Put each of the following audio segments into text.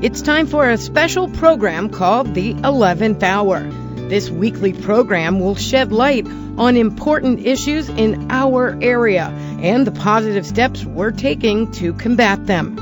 It's time for a special program called The 11th Hour. This weekly program will shed light on important issues in our area and the positive steps we're taking to combat them.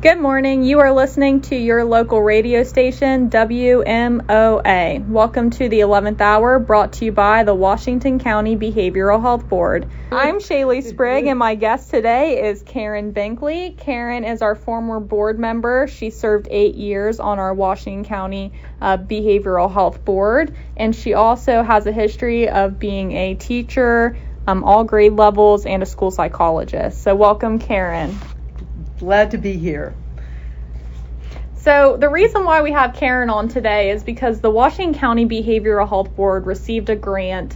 Good morning. You are listening to your local radio station, WMOA. Welcome to the 11th Hour, brought to you by the Washington County Behavioral Health Board. I'm Shaylee Sprigg, and my guest today is Karen Binkly. Karen is our former board member. She served 8 years on our Washington County Behavioral Health Board, and she also has a history of being a teacher, all grade levels, and a school psychologist. So welcome, Karen. Glad to be here. So the reason why we have Karen on today is because the Washington County Behavioral Health Board received a grant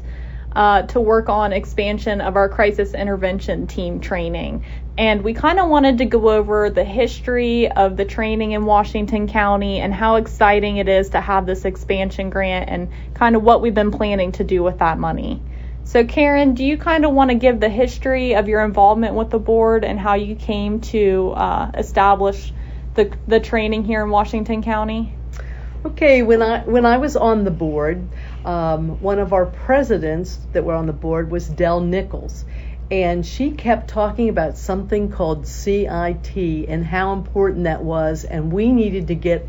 to work on expansion of our crisis intervention team training. And we kind of wanted to go over the history of the training in Washington County and how exciting it is to have this expansion grant and kind of what we've been planning to do with that money. So Karen, do you kind of want to give the history of your involvement with the board and how you came to establish the training here in Washington County? Okay, when I was on the board, one of our presidents that were on the board was Dell Nichols, and she kept talking about something called CIT and how important that was, and we needed to get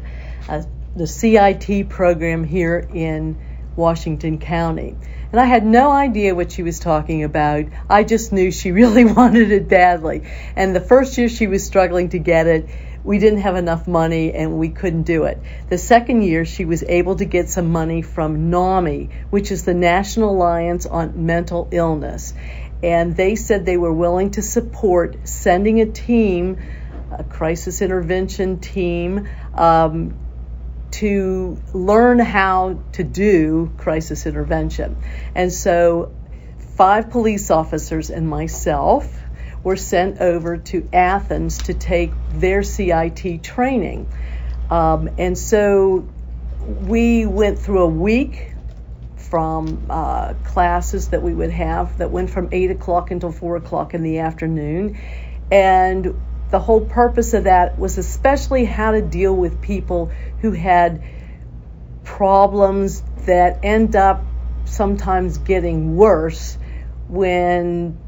the CIT program here in Washington County. And I had no idea what she was talking about. I just knew she really wanted it badly. And the first year she was struggling to get it, we didn't have enough money and we couldn't do it. The second year she was able to get some money from NAMI, which is the National Alliance on Mental Illness. And they said they were willing to support sending a team, a crisis intervention team, to learn how to do crisis intervention. And so 5 police officers and myself were sent over to Athens to take their CIT training. And so we went through a week from classes that we would have that went from 8 o'clock until 4 o'clock in the afternoon. And the whole purpose of that was especially how to deal with people who had problems that end up sometimes getting worse when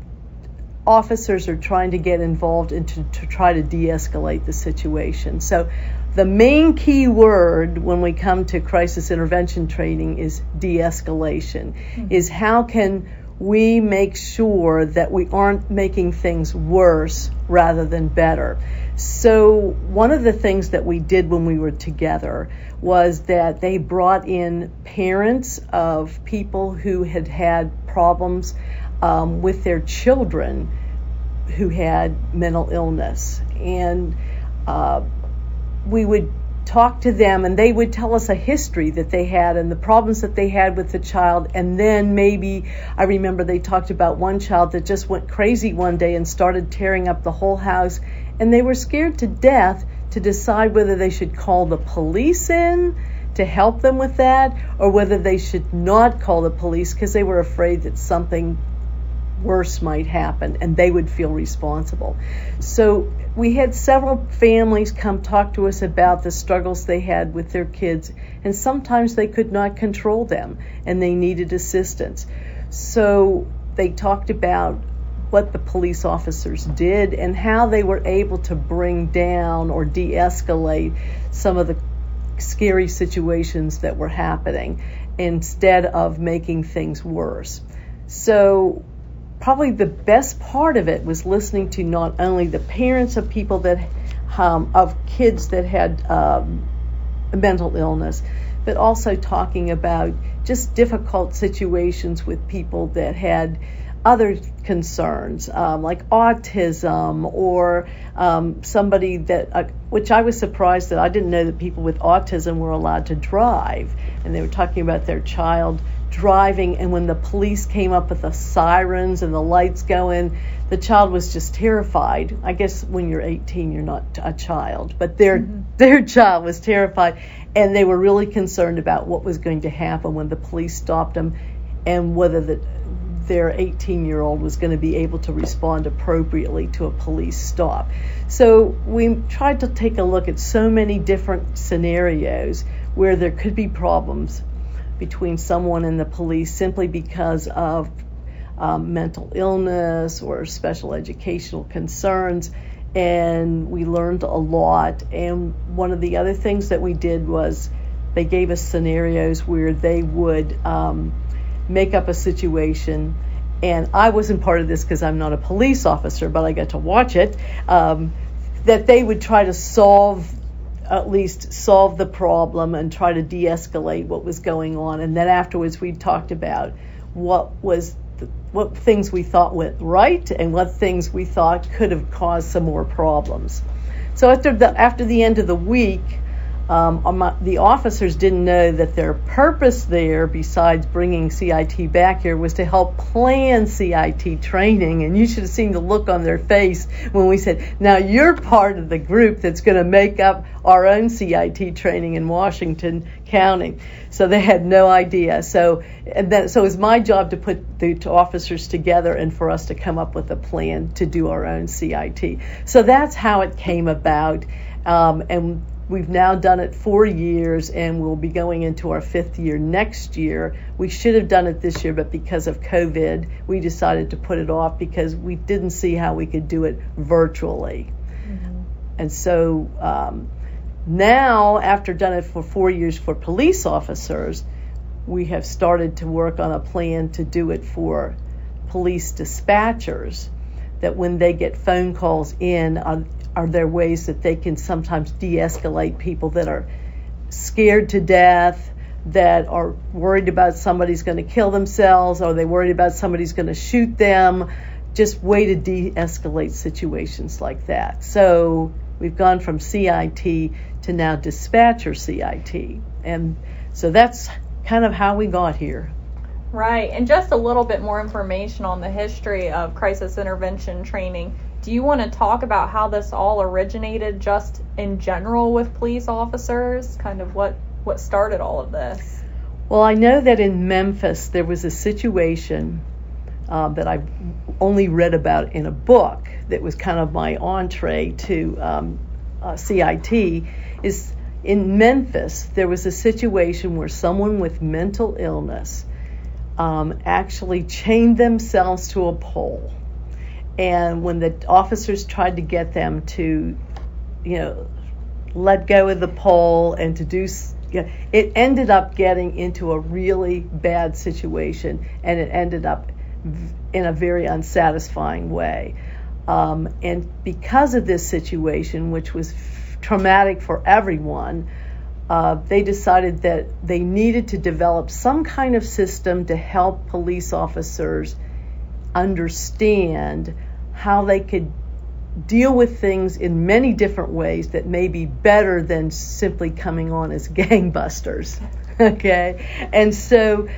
officers are trying to get involved and to try to de-escalate the situation. So the main key word when we come to crisis intervention training is de-escalation, is how can we make sure that we aren't making things worse rather than better. So one of the things that we did when we were together was that they brought in parents of people who had had problems with their children who had mental illness. And we would talk to them and they would tell us a history that they had and the problems that they had with the child. And then maybe, I remember they talked about one child that just went crazy one day and started tearing up the whole house. And they were scared to death to decide whether they should call the police in to help them with that or whether they should not call the police because they were afraid that something worse might happen and they would feel responsible. So we had several families come talk to us about the struggles they had with their kids, and sometimes they could not control them and they needed assistance. So they talked about what the police officers did and how they were able to bring down or de-escalate some of the scary situations that were happening instead of making things worse. So probably the best part of it was listening to not only the parents of people that of kids that had mental illness, but also talking about just difficult situations with people that had other concerns, like autism or somebody that, which I was surprised that I didn't know that people with autism were allowed to drive. And they were talking about their child driving, and when the police came up with the sirens and the lights going, the child was just terrified. I guess when you're 18, you're not a child, but their child was terrified, and they were really concerned about what was going to happen when the police stopped them and whether their 18-year-old was going to be able to respond appropriately to a police stop. So we tried to take a look at so many different scenarios where there could be problems between someone and the police simply because of mental illness or special educational concerns. And we learned a lot. And one of the other things that we did was they gave us scenarios where they would make up a situation. And I wasn't part of this because I'm not a police officer, but I got to watch it, that they would try to solve the problem and try to de-escalate what was going on. And then afterwards we talked about what things we thought went right and what things we thought could have caused some more problems. So after the end of the week, the officers didn't know that their purpose there, besides bringing CIT back here, was to help plan CIT training. And you should have seen the look on their face when we said, now you're part of the group that's going to make up our own CIT training in Washington County. So they had no idea. So it was my job to put the officers together and for us to come up with a plan to do our own CIT. So that's how it came about. And we've now done it 4 years, and we'll be going into our 5th year next year. We should have done it this year, but because of COVID, we decided to put it off because we didn't see how we could do it virtually. Mm-hmm. And so now, after done it for 4 years for police officers, we have started to work on a plan to do it for police dispatchers, that when they get phone calls in, are there ways that they can sometimes de-escalate people that are scared to death, that are worried about somebody's going to kill themselves, or they're worried about somebody's going to shoot them, just way to de-escalate situations like that. So we've gone from CIT to now dispatcher CIT. And so that's kind of how we got here. Right, and just a little bit more information on the history of crisis intervention training. Do you want to talk about how this all originated just in general with police officers, kind of what started all of this? Well, I know that in Memphis there was a situation that I've only read about in a book that was kind of my entree to CIT. Is in Memphis there was a situation where someone with mental illness actually chained themselves to a pole. And when the officers tried to get them to, let go of the pole and to do, it ended up getting into a really bad situation, and it ended up in a very unsatisfying way. And because of this situation, which was traumatic for everyone, they decided that they needed to develop some kind of system to help police officers understand how they could deal with things in many different ways that may be better than simply coming on as gangbusters. Okay, and so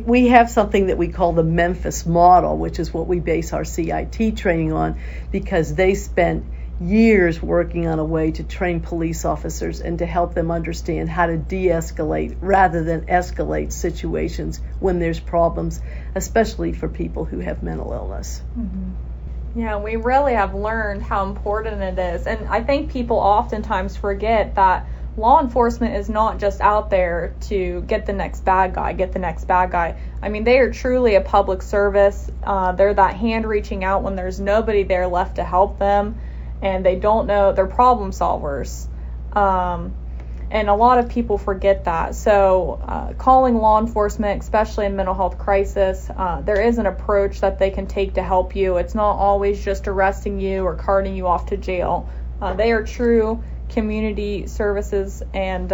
we have something that we call the Memphis model, which is what we base our CIT training on, because they spent years working on a way to train police officers and to help them understand how to de-escalate rather than escalate situations when there's problems, especially for people who have mental illness. Mm-hmm. Yeah, we really have learned how important it is. And I think people oftentimes forget that law enforcement is not just out there to get the next bad guy. I mean, they are truly a public service. They're that hand reaching out when there's nobody there left to help them. And they don't know, they're problem solvers. And a lot of people forget that. So calling law enforcement, especially in mental health crisis, there is an approach that they can take to help you. It's not always just arresting you or carting you off to jail. They are true community services, and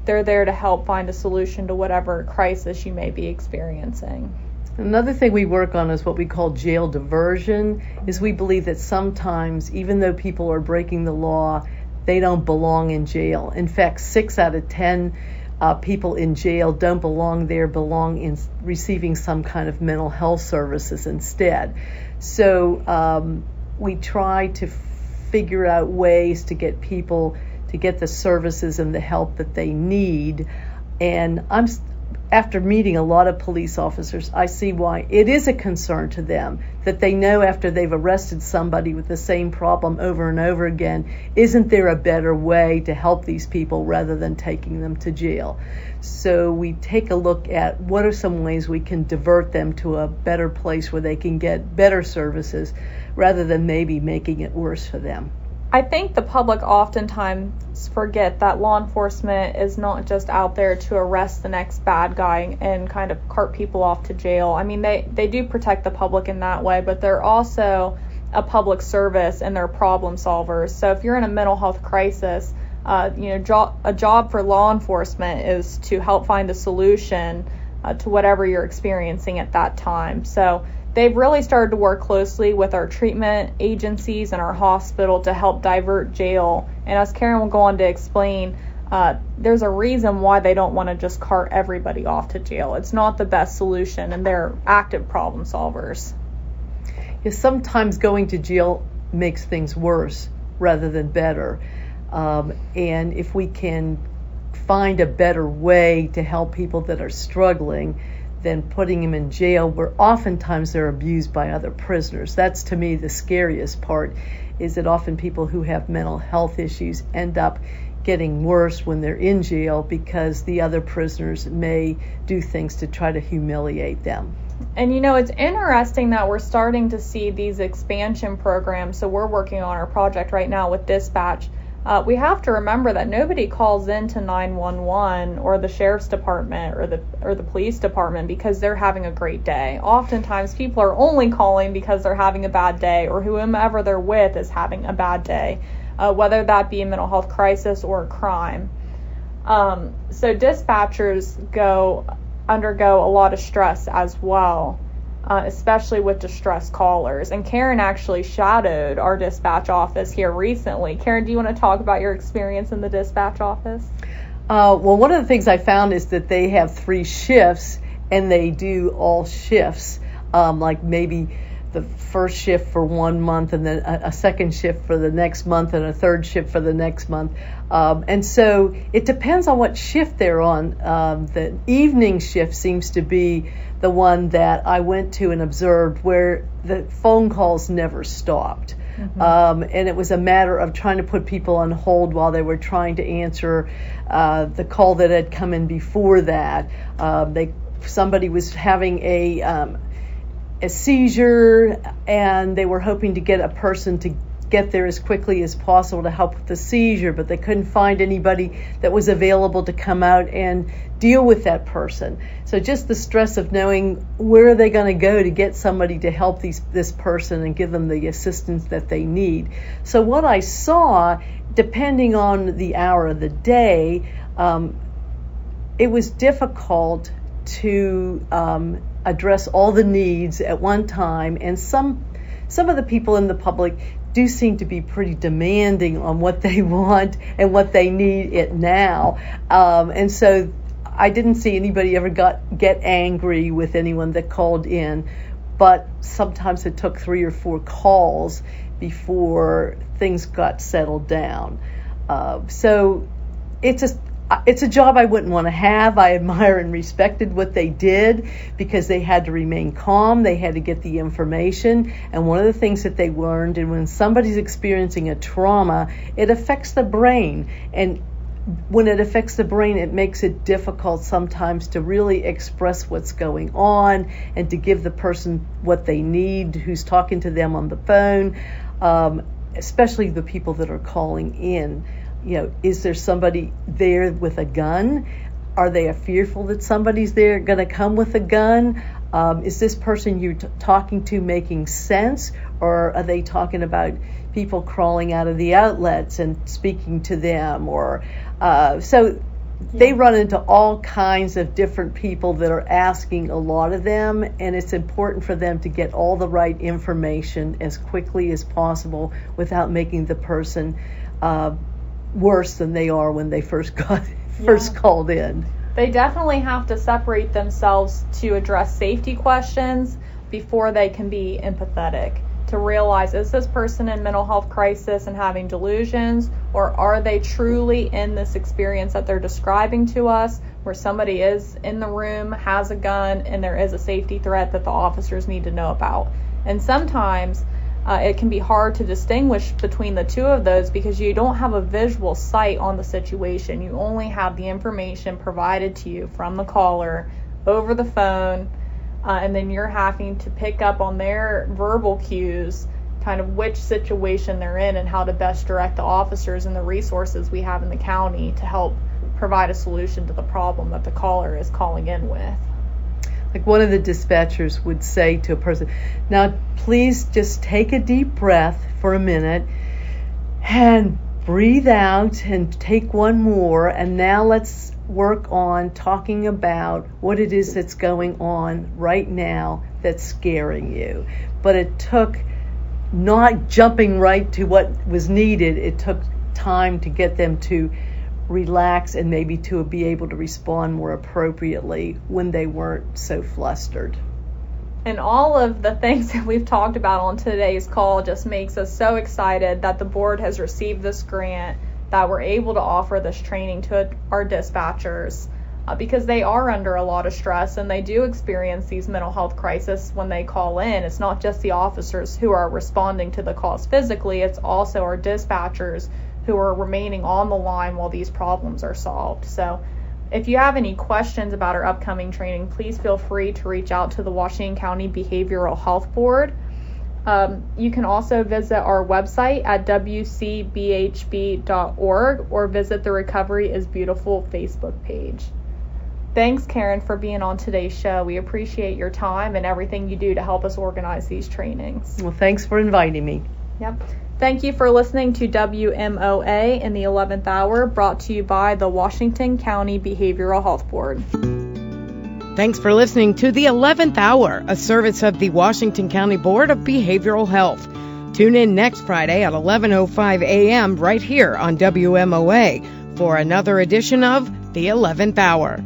they're there to help find a solution to whatever crisis you may be experiencing. Another thing we work on is what we call jail diversion. Is we believe that sometimes, even though people are breaking the law, they don't belong in jail. In fact, 6 out of 10 people in jail don't belong there, belong in receiving some kind of mental health services instead. So we try to figure out ways to get people to get the services and the help that they need. And after meeting a lot of police officers, I see why it is a concern to them, that they know after they've arrested somebody with the same problem over and over again, isn't there a better way to help these people rather than taking them to jail? So we take a look at what are some ways we can divert them to a better place where they can get better services rather than maybe making it worse for them. I think the public oftentimes forget that law enforcement is not just out there to arrest the next bad guy and kind of cart people off to jail. I mean, they do protect the public in that way, but they're also a public service and they're problem solvers. So if you're in a mental health crisis, a job for law enforcement is to help find a solution to whatever you're experiencing at that time. So they've really started to work closely with our treatment agencies and our hospital to help divert jail. And as Karen will go on to explain, there's a reason why they don't want to just cart everybody off to jail. It's not the best solution, and they're active problem solvers. Yeah, sometimes going to jail makes things worse rather than better. And if we can find a better way to help people that are struggling than putting them in jail, where oftentimes they're abused by other prisoners. That's, to me, the scariest part, is that often people who have mental health issues end up getting worse when they're in jail because the other prisoners may do things to try to humiliate them. And it's interesting that we're starting to see these expansion programs. So we're working on our project right now with dispatch. We have to remember that nobody calls into 911 or the sheriff's department or the police department because they're having a great day. Oftentimes people are only calling because they're having a bad day, or whomever they're with is having a bad day, whether that be a mental health crisis or a crime. So dispatchers undergo a lot of stress as well, especially with distress callers. And Karen actually shadowed our dispatch office here recently. Karen, do you want to talk about your experience in the dispatch office? Well, one of the things I found is that they have 3 shifts, and they do all shifts, like maybe the first shift for 1 month, and then a second shift for the next month, and a third shift for the next month. And so it depends on what shift they're on. The evening shift seems to be the one that I went to and observed, where the phone calls never stopped. Mm-hmm. And it was a matter of trying to put people on hold while they were trying to answer the call that had come in before that. Somebody was having a seizure, and they were hoping to get a person to get there as quickly as possible to help with the seizure, but they couldn't find anybody that was available to come out and deal with that person. So just the stress of knowing where are they going to go to get somebody to help this person and give them the assistance that they need. So what I saw, depending on the hour of the day, it was difficult to address all the needs at one time, and some of the people in the public do seem to be pretty demanding on what they want and what they need it now. And so I didn't see anybody ever get angry with anyone that called in, but sometimes it took 3 or 4 calls before things got settled down. So it's a job I wouldn't want to have. I admire and respected what they did because they had to remain calm. They had to get the information. And one of the things that they learned, and when somebody's experiencing a trauma, it affects the brain. And when it affects the brain, it makes it difficult sometimes to really express what's going on and to give the person what they need, who's talking to them on the phone, especially the people that are calling in. Is there somebody there with a gun? Are they fearful that somebody's there going to come with a gun? Is this person you're talking to making sense? Or are they talking about people crawling out of the outlets and speaking to them? So they run into all kinds of different people that are asking a lot of them, and it's important for them to get all the right information as quickly as possible without making the person worse than they are when they first called in. They definitely have to separate themselves to address safety questions before they can be empathetic, to realize, is this person in mental health crisis and having delusions, or are they truly in this experience that they're describing to us, where somebody is in the room, has a gun, and there is a safety threat that the officers need to know about. And sometimes it can be hard to distinguish between the two of those because you don't have a visual sight on the situation. You only have the information provided to you from the caller over the phone, and then you're having to pick up on their verbal cues, kind of which situation they're in and how to best direct the officers and the resources we have in the county to help provide a solution to the problem that the caller is calling in with. Like one of the dispatchers would say to a person, now please just take a deep breath for a minute and breathe out and take one more, and now let's work on talking about what it is that's going on right now that's scaring you. But it took not jumping right to what was needed. It took time to get them to relax and maybe to be able to respond more appropriately when they weren't so flustered. And all of the things that we've talked about on today's call just makes us so excited that the board has received this grant, that we're able to offer this training to our dispatchers, because they are under a lot of stress and they do experience these mental health crises when they call in. It's not just the officers who are responding to the calls physically, it's also our dispatchers who are remaining on the line while these problems are solved. So if you have any questions about our upcoming training, please feel free to reach out to the Washington County Behavioral Health Board. You can also visit our website at wcbhb.org or visit the Recovery is Beautiful Facebook page. Thanks, Karen, for being on today's show. We appreciate your time and everything you do to help us organize these trainings. Well, thanks for inviting me. Yep. Thank you for listening to WMOA in the 11th hour, brought to you by the Washington County Behavioral Health Board. Thanks for listening to the 11th hour, a service of the Washington County Board of Behavioral Health. Tune in next Friday at 11:05 a.m. right here on WMOA for another edition of the 11th hour.